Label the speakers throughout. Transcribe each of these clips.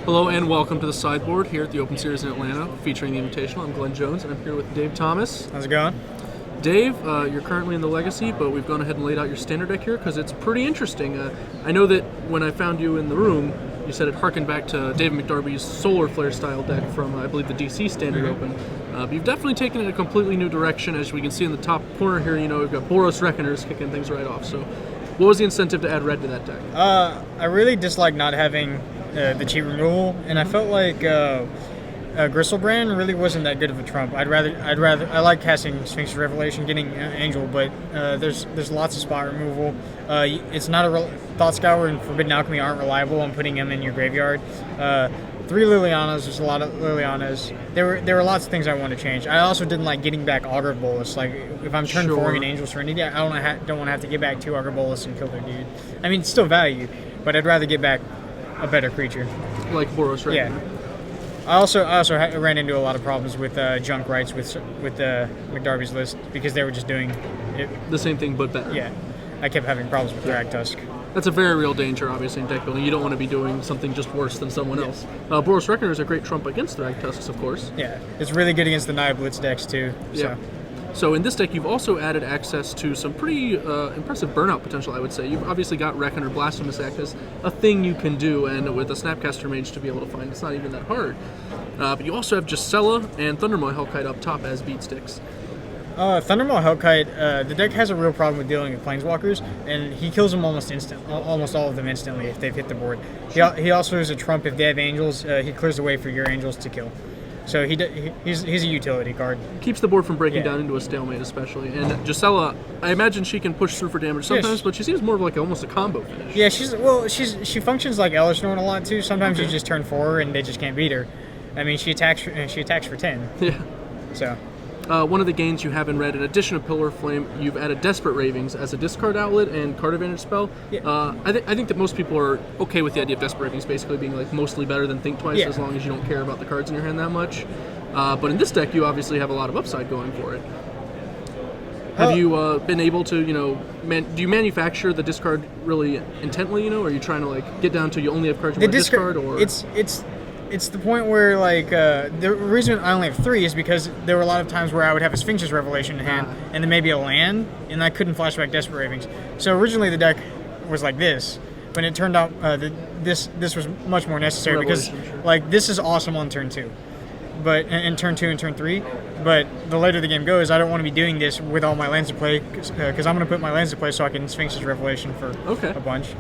Speaker 1: Hello and welcome to the sideboard here at the Open Series in Atlanta, featuring the Invitational. I'm Glenn Jones, and I'm here with Dave Thomas.
Speaker 2: How's it going?
Speaker 1: Dave, you're currently in the Legacy, but we've gone ahead and laid out your standard deck here because it's pretty interesting. I know that when I found you in the room, you said it harkened back to David McDarby's Solar Flare style deck from, I believe, the DC Standard Open. But you've definitely taken it a completely new direction. As we can see in the top corner here, we've got Boros Reckoners kicking things right off. So what was the incentive to add red to that deck?
Speaker 2: I really dislike not having the cheat removal, and I felt like Gristlebrand really wasn't that good of a trump. I like casting Sphinx's Revelation, getting Angel, but there's lots of spot removal. It's not Thought Scour and Forbidden Alchemy aren't reliable on putting them in your graveyard. 3 Lilianas, there's a lot of Lilianas. There were lots of things I wanted to change. I also didn't like getting back Augur Bolus. Like, if I'm turn 4 in Angel Serenity, I don't want to have to get back 2 Augur Bolus and kill their dude. I mean, it's still value, but I'd rather get back a better creature.
Speaker 1: Like Boros Reckoner.
Speaker 2: Yeah. I also ran into a lot of problems with junk rights with McDarby's list because they were just doing it.
Speaker 1: The same thing, but better.
Speaker 2: Yeah. I kept having problems with Drag Tusk.
Speaker 1: That's a very real danger, obviously, in deck building. You don't want to be doing something just worse than someone else. Boros Reckoner is a great trump against Drag Tusks, of course.
Speaker 2: Yeah. It's really good against the Naya Blitz decks, too.
Speaker 1: Yeah. So in this deck, you've also added access to some pretty impressive burnout potential, I would say. You've obviously got Reckoner Blasphemous Act as a thing you can do, and with a Snapcaster Mage to be able to find, it's not even that hard. But you also have Gisela and Thundermaw Hellkite up top as beat sticks.
Speaker 2: Thundermaw Hellkite, the deck has a real problem with dealing with Planeswalkers, and he kills them almost all of them instantly if they've hit the board. He also is a trump if they have Angels. He clears the way for your Angels to kill. So he's a utility card.
Speaker 1: Keeps the board from breaking down into a stalemate, especially. And Gisela, I imagine she can push through for damage sometimes, but she seems more of like almost a combo finish.
Speaker 2: Yeah, she functions like Elishnorn a lot too. Sometimes you just turn 4 and they just can't beat her. I mean, she attacks for 10.
Speaker 1: Yeah.
Speaker 2: So.
Speaker 1: One of the gains you have in red, in addition to Pillar of Flame, you've added Desperate Ravings as a discard outlet and card advantage spell. Yeah. I think that most people are okay with the idea of Desperate Ravings basically being like mostly better than Think Twice, as long as you don't care about the cards in your hand that much. But in this deck, you obviously have a lot of upside going for it. Have you been able to, do you manufacture the discard really intently, or are you trying to like get down to you only have cards you want to discard? Or
Speaker 2: It's the point where, like, the reason I only have 3 is because there were a lot of times where I would have a Sphinx's Revelation in hand, and then maybe a land, and I couldn't flashback Desperate Ravings. So originally the deck was like this, but it turned out this was much more necessary because, like, this is awesome on turn 2, but in turn 2 and turn 3. But the later the game goes, I don't want to be doing this with all my lands to play because I'm going to put my lands to play so I can Sphinx's Revelation for a bunch.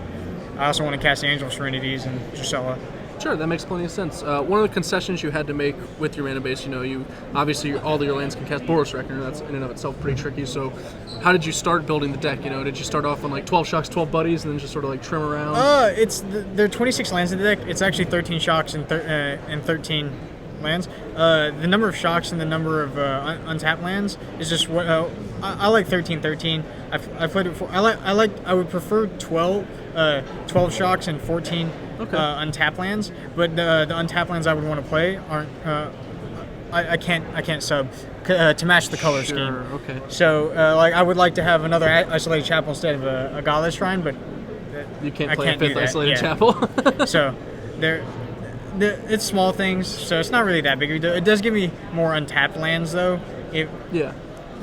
Speaker 2: I also want to cast Angel Serenities and Gisela.
Speaker 1: Sure, that makes plenty of sense. One of the concessions you had to make with your mana base, you obviously all of your lands can cast Boros Reckoner. That's in and of itself pretty tricky. So, how did you start building the deck? Did you start off on like 12 shocks, 12 buddies, and then just sort of like trim around?
Speaker 2: There are 26 lands in the deck. It's actually 13 shocks and 13 lands. The number of shocks and the number of untapped lands is just what I like. 13. I've played it before. I would prefer 12 shocks and 14 untapped lands, but the untapped lands I would want to play aren't. I can't sub to match the color scheme.
Speaker 1: Okay.
Speaker 2: So I would like to have another isolated chapel instead of a godless shrine, but
Speaker 1: you can't play a 5th isolated chapel.
Speaker 2: So it's small things, so it's not really that big of a deal. It does give me more untapped lands though.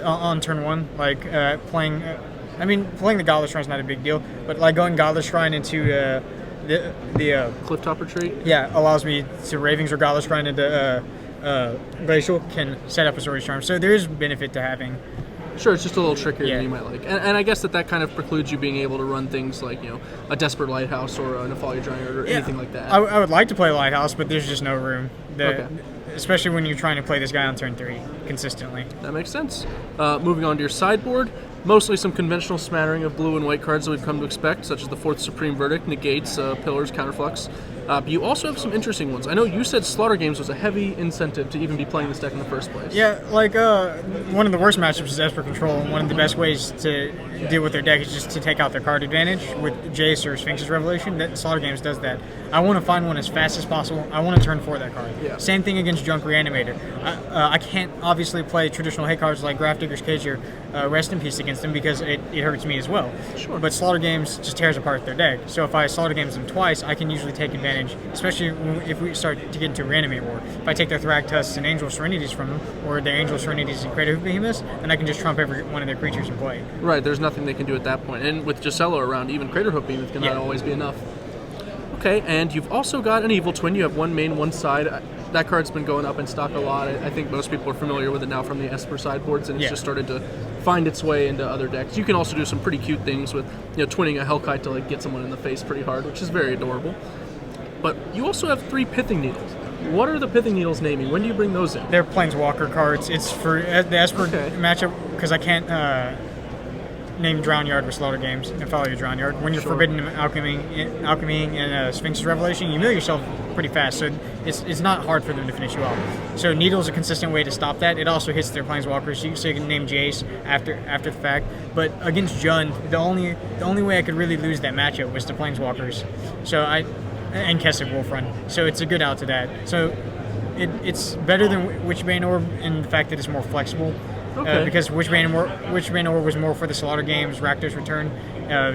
Speaker 2: On turn 1, like playing the Godless Shrine is not a big deal, but like going Godless Shrine into the
Speaker 1: Clifftop Retreat.
Speaker 2: Yeah, allows me to Ravings or Godless Shrine into Glacial can set up a Sword's Charm. So there is benefit to having.
Speaker 1: Sure, it's just a little trickier than you might like. And I guess that kind of precludes you being able to run things like, a Desperate Lighthouse or a Nephalia Giant or anything like that.
Speaker 2: I would like to play Lighthouse, but there's just no room. Especially when you're trying to play this guy on turn 3 consistently.
Speaker 1: That makes sense. Moving on to your sideboard, mostly some conventional smattering of blue and white cards that we've come to expect, such as the 4th Supreme Verdict, Negates, Pillars, Counterflux. But you also have some interesting ones. I know you said Slaughter Games was a heavy incentive to even be playing this deck in the first place.
Speaker 2: Yeah, like one of the worst matchups is Esper Control, and one of the best ways to deal with their deck is just to take out their card advantage with Jace or Sphinx's Revelation. Slaughter Games does that. I want to find one as fast as possible. I want to turn 4 that card.
Speaker 1: Yeah.
Speaker 2: Same thing against against Junk Reanimator. I can't obviously play traditional hit cards like Grafdigger's Cage or Rest in Peace against them because it hurts me as well.
Speaker 1: Sure.
Speaker 2: But Slaughter Games just tears apart their deck. So if I Slaughter Games them twice, I can usually take advantage, especially if we start to get into Reanimate War. If I take their Thragtusts and Angel Serenities from them, or their Angel Serenities and Crater Behemoths, then I can just trump every one of their creatures in play.
Speaker 1: Right, there's nothing they can do at that point. And with Gisela around, even Crater Hoof Behemoth can not always be enough. Okay, and you've also got an Evil Twin. You have one main, one side. That card's been going up in stock a lot. I think most people are familiar with it now from the Esper sideboards, and it's just started to find its way into other decks. You can also do some pretty cute things with, twinning a Hellkite to get someone in the face pretty hard, which is very adorable. But you also have 3 Pithing Needles. What are the Pithing Needles naming? When do you bring those in?
Speaker 2: They're Planeswalker cards. It's for the Esper matchup because I can't name Drown Yard with Slaughter Games and follow your Drown Yard. When you're Forbidden Alchemy and Sphinx's Revelation, you mill yourself pretty fast, so it's not hard for them to finish you off. So Needle's a consistent way to stop that. It also hits their Planeswalkers, so you can name Jace after the fact. But against Jund, the only way I could really lose that matchup was the Planeswalkers. And Keswick Wolfrun. So it's a good out to that. So it's better than Witchbane Orb in the fact that it's more flexible.
Speaker 1: Okay.
Speaker 2: Because Witchbane Orb was more for the Slaughter Games, Rakdos Return,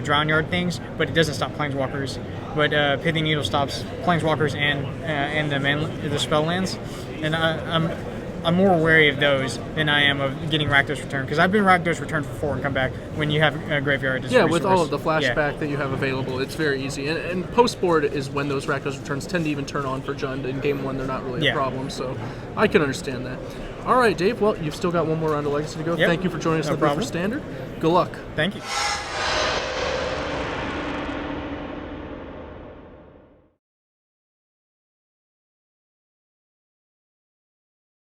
Speaker 2: Drown Yard things, but it doesn't stop Planeswalkers. But Pithing Needle stops Planeswalkers and the spell lands, and I'm more wary of those than I am of getting Rakdos Return, because I've been Rakdos Return for 4 and come back when you have a graveyard.
Speaker 1: With all of the flashback that you have available, it's very easy. And post-board is when those Rakdos Returns tend to even turn on for Jund. In Game 1, they're not really a problem, so I can understand that. All right, Dave, well, you've still got one more round of Legacy to go.
Speaker 2: Yep.
Speaker 1: Thank you for joining us on the For Standard. Good luck.
Speaker 2: Thank you.